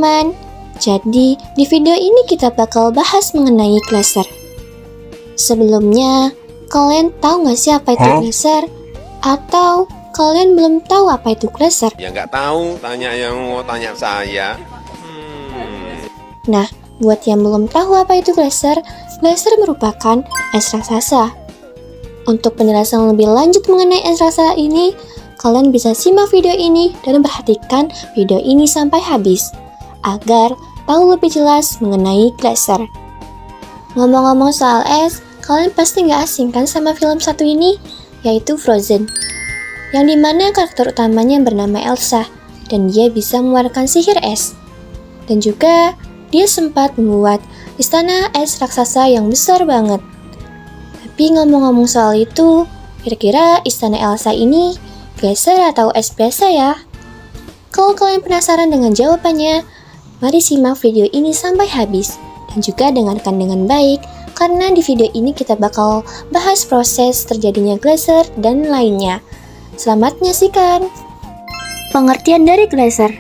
teman-teman. Jadi, di video ini kita bakal bahas mengenai glacier. Sebelumnya, kalian tahu nggak sih apa itu glacier? Atau kalian belum tahu apa itu glacier? Ya nggak tahu, tanya yang mau tanya saya. Nah, buat yang belum tahu apa itu glacier merupakan es raksasa. Untuk penjelasan lebih lanjut mengenai es raksasa ini, kalian bisa simak video ini dan perhatikan video ini sampai habis, agar tahu lebih jelas mengenai glacier. Ngomong-ngomong soal es, kalian pasti nggak asing kan sama film satu ini, yaitu Frozen. Yang dimana karakter utamanya bernama Elsa, dan dia bisa mengeluarkan sihir es. Dan juga, dia sempat membuat istana es raksasa yang besar banget. Tapi ngomong-ngomong soal itu, kira-kira istana Elsa ini glacier atau es biasa ya? Kalau kalian penasaran dengan jawabannya, mari simak video ini sampai habis. Dan juga dengarkan dengan baik, karena di video ini kita bakal bahas proses terjadinya glacier dan lainnya. Selamat menyaksikan! Pengertian dari glacier.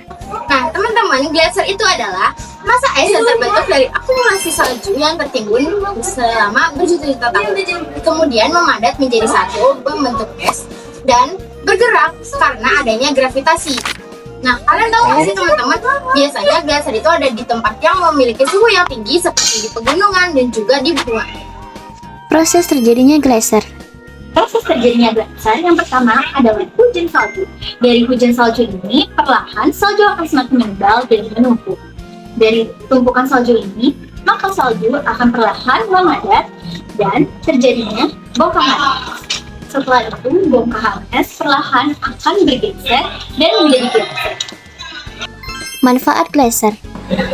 Nah, teman-teman, glacier itu adalah masa es yang terbentuk dari akumulasi salju yang tertimbun selama berjuta-juta tahun. Kemudian memadat menjadi satu, membentuk es, dan bergerak karena adanya gravitasi. Nah, kalian tahu nggak sih teman-teman, biasanya glacier itu ada di tempat yang memiliki suhu yang tinggi seperti di pegunungan dan juga di gua. Proses terjadinya glacier. Proses terjadinya glacier yang pertama adalah hujan salju. Dari hujan salju ini, perlahan salju akan semakin menebal dan menumpuk. Dari tumpukan salju ini, maka salju akan perlahan memadat dan terjadinya bongkahan es. Setelah itu, bongkahan es perlahan akan bergeser dan menjadi glacier. Manfaat glacier.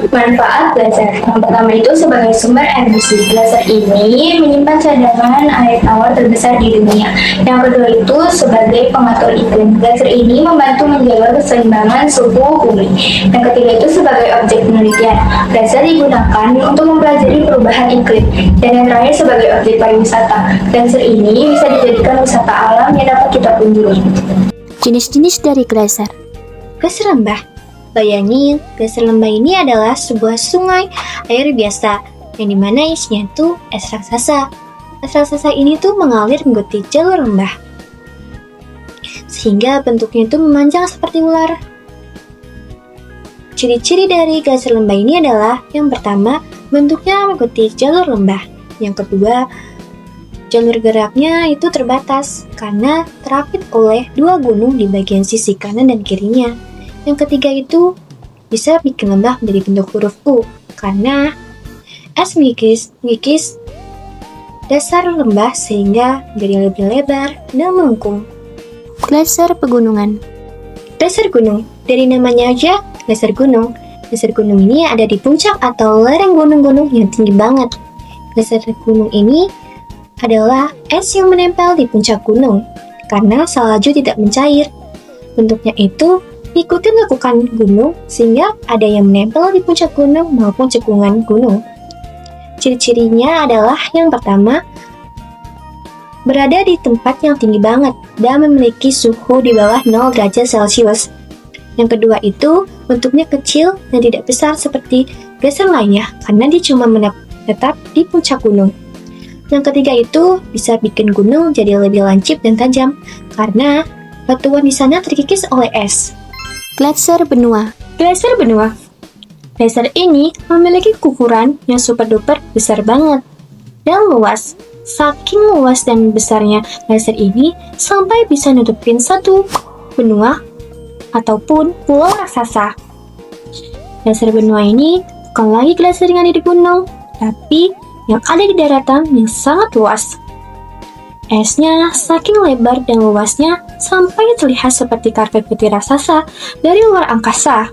Manfaat glacier. Yang pertama itu sebagai sumber air bersih. Glacier ini menyimpan cadangan air tawar terbesar di dunia. Yang kedua itu sebagai pengatur iklim. Glacier ini membantu menjaga keseimbangan suhu bumi. Yang ketiga itu sebagai objek penelitian. Glacier digunakan untuk mempelajari perubahan iklim. Dan yang terakhir sebagai objek pariwisata. Glacier ini bisa dijadikan wisata alam yang dapat kita kunjungi. Jenis-jenis dari glacier. Glacier lembah. Bayangin, glacier lembah ini adalah sebuah sungai air biasa, yang dimana isinya tuh es raksasa. Es raksasa ini tuh mengalir mengikuti jalur lembah, sehingga bentuknya itu memanjang seperti ular. Ciri-ciri dari glacier lembah ini adalah, yang pertama, bentuknya mengikuti jalur lembah. Yang kedua, jalur geraknya itu terbatas, karena terapit oleh dua gunung di bagian sisi kanan dan kirinya. Yang ketiga itu bisa bikin lembah menjadi bentuk huruf U, karena es mengikis dasar lembah sehingga menjadi lebih lebar dan melengkung. Glacier pegunungan. Glacier gunung, dari namanya aja glacier gunung. Glacier gunung ini ada di puncak atau lereng gunung-gunung yang tinggi banget. Glacier gunung ini adalah es yang menempel di puncak gunung, karena salju tidak mencair. Bentuknya itu ikuti lekukan gunung sehingga ada yang menempel di puncak gunung maupun cekungan gunung. Ciri-cirinya adalah yang pertama, berada di tempat yang tinggi banget dan memiliki suhu di bawah 0 derajat Celcius. Yang kedua itu bentuknya kecil dan tidak besar seperti glacier lainnya karena dia cuma menetap di puncak gunung. Yang ketiga itu bisa bikin gunung jadi lebih lancip dan tajam karena batuan di sana terkikis oleh es. Glacier benua. Glacier benua. Glacier ini memiliki ukuran yang super duper besar banget dan luas. Saking luas dan besarnya glacier ini sampai bisa nutupin satu benua ataupun pulau raksasa. Glacier benua ini bukan lagi glacier yang ada di gunung, tapi yang ada di daratan yang sangat luas. Esnya saking lebar dan luasnya sampai terlihat seperti karpet putih raksasa dari luar angkasa.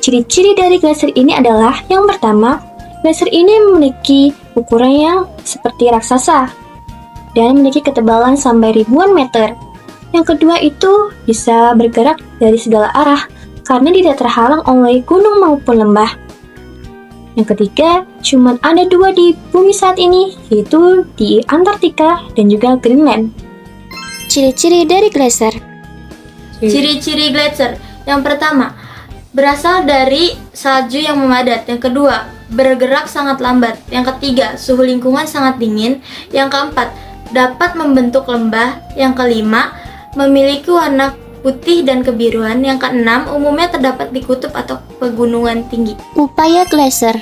Ciri-ciri dari glacier ini adalah yang pertama, glacier ini memiliki ukuran yang seperti raksasa dan memiliki ketebalan sampai ribuan meter. Yang kedua itu bisa bergerak dari segala arah karena tidak terhalang oleh gunung maupun lembah. Yang ketiga, cuma ada dua di bumi saat ini, yaitu di Antartika dan juga Greenland. Ciri-ciri dari glacier. Ciri-ciri glacier. Yang pertama, berasal dari salju yang memadat. Yang kedua, bergerak sangat lambat. Yang ketiga, suhu lingkungan sangat dingin. Yang keempat, dapat membentuk lembah. Yang kelima, memiliki warna putih dan kebiruan. Yang keenam, umumnya terdapat di kutub atau pegunungan tinggi. Upaya glacier.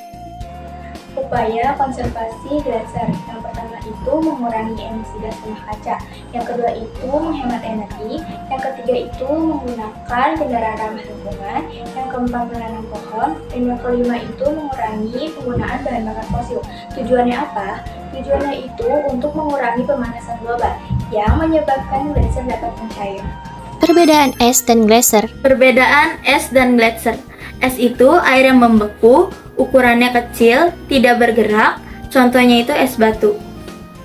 Upaya konservasi glacier. Yang pertama itu mengurangi emisi gas rumah kaca. Yang kedua itu menghemat energi. Yang ketiga itu menggunakan kendaraan ramah lingkungan. Yang keempat menanam pohon. Dan yang kelima itu mengurangi penggunaan bahan bakar fosil. Tujuannya apa? Tujuannya itu untuk mengurangi pemanasan global yang menyebabkan glacier dapat mencair. Perbedaan es dan glacier. Perbedaan es dan glacier. Es itu air yang membeku, ukurannya kecil, tidak bergerak, contohnya itu es batu.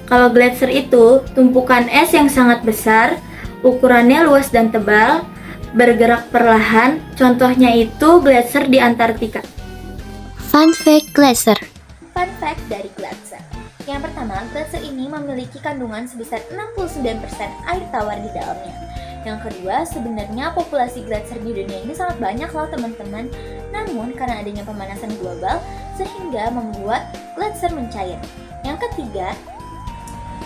Kalau glacier itu tumpukan es yang sangat besar, ukurannya luas dan tebal, bergerak perlahan, contohnya itu glacier di Antartika. Fun fact glacier. Fun fact dari glacier. Yang pertama, glacier ini memiliki kandungan sebesar 69% air tawar di dalamnya. Yang kedua, sebenarnya populasi glacier di dunia ini sangat banyak loh teman-teman. Namun karena adanya pemanasan global sehingga membuat glacier mencair. Yang ketiga,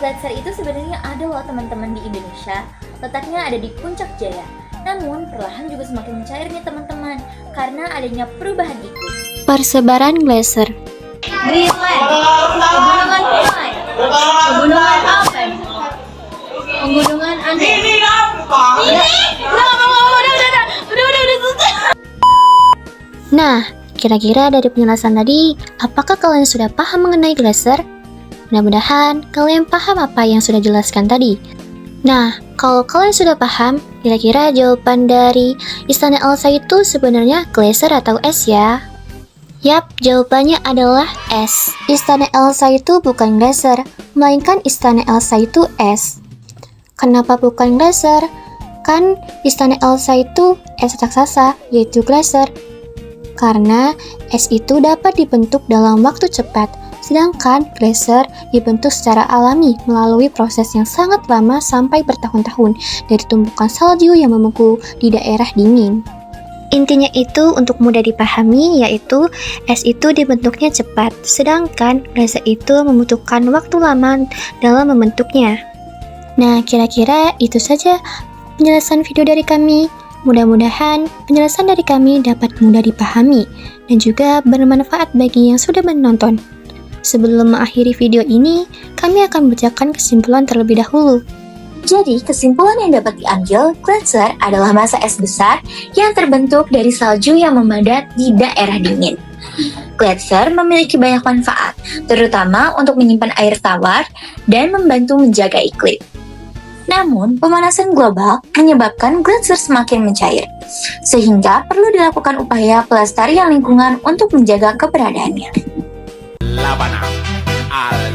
glacier itu sebenarnya ada loh teman-teman di Indonesia. Letaknya ada di Puncak Jaya. Namun perlahan juga semakin mencair nih teman-teman karena adanya perubahan iklim. Persebaran glacier. Greenland, pegunungan Greenland, pegunungan Alpen, pegunungan Andes. Nah, kira-kira dari penjelasan tadi, apakah kalian sudah paham mengenai glacier? Mudah-mudahan kalian paham apa yang sudah dijelaskan tadi. Nah, kalau kalian sudah paham, kira-kira jawaban dari Istana Elsa itu sebenarnya glacier atau es ya? Yap, jawabannya adalah es. Istana Elsa itu bukan glacier, melainkan Istana Elsa itu es. Kenapa bukan glacier? Kan Istana Elsa itu es raksasa, yaitu glacier. Karena es itu dapat dibentuk dalam waktu cepat, sedangkan glacier dibentuk secara alami melalui proses yang sangat lama sampai bertahun-tahun dari tumpukan salju yang membeku di daerah dingin. Intinya itu untuk mudah dipahami, yaitu es itu dibentuknya cepat, sedangkan glacier itu membutuhkan waktu lama dalam membentuknya. Nah, kira-kira itu saja penjelasan video dari kami. Mudah-mudahan penjelasan dari kami dapat mudah dipahami dan juga bermanfaat bagi yang sudah menonton. Sebelum mengakhiri video ini, kami akan membacakan kesimpulan terlebih dahulu. Jadi, kesimpulan yang dapat diambil, glacier adalah massa es besar yang terbentuk dari salju yang memadat di daerah dingin. Glacier memiliki banyak manfaat, terutama untuk menyimpan air tawar dan membantu menjaga iklim. Namun, pemanasan global menyebabkan glacier semakin mencair, sehingga perlu dilakukan upaya pelestarian lingkungan untuk menjaga keberadaannya. Labana al